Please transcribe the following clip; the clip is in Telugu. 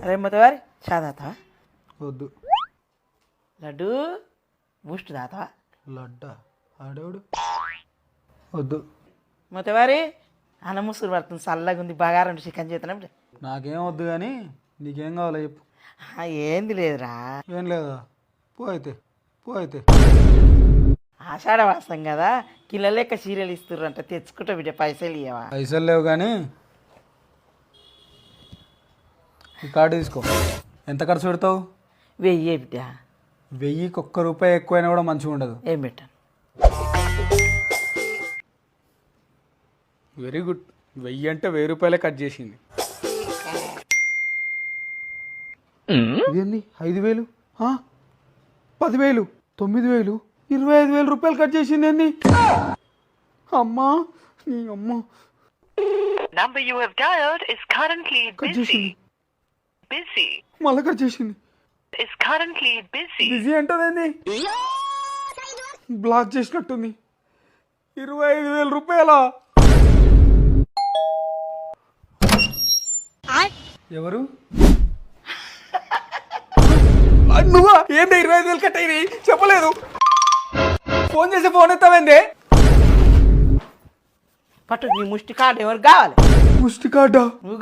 అరే మొత్తవారి చా తాతావా? వద్దు. లడ్డు బూస్ట్ తాతావా? లడ్డా ఆడేవాడు వద్దు. మొత్తవారి అన్న ముసురు పడుతుంది, చల్లగా ఉంది, బాగా రెండు చికెన్ చేస్తున్నాం. నాకేం వద్దు కానీ నీకేం కావాలో చెప్పు. ఏంది లేదురా, ఏం లేదా? పో అయితే, పో అయితే. ఆషాఢ మాసం కదా, కిలో లెక్క సీరియల్ ఇస్తుర్రు అంటే తెచ్చుకుంటా బిడ్డ, పైసలు ఇవ్వవా? పైసలు లేవు కానీ ఈ కార్డు తీసుకో. ఎంత ఖర్చు పెడతావు? 1000 బిడ్డ. 1000కి ₹1 ఎక్కువైనా కూడా మంచిగా ఉండదు. ఏం పెట్టాను? Very good. 1000 అంటే ₹1000 కట్ చేసింది. ఇదేంది? 5000, 10,000, 9,000, ₹25,000 కట్ చేసింది. ఏంది అమ్మా, నీ అమ్మ. Number you have dialed is currently cut చేసింది. busy. మళ్ళీ కట్ చేసింది. Is currently busy. బిజీ అంటదేంది? బ్లాక్ చేసినట్టుంది. ₹25,000. ఎవరు? నువ్వా? ఏంది 25,000 కట్ అయినాయి? చెప్పలేదు. ఫోన్ చేసి ఫోన్ ఎత్తావేంది? పట్టు నీ ముష్టి కార్డు ఎవరు కావాలి? ముష్టి కార్డా? నువ్వు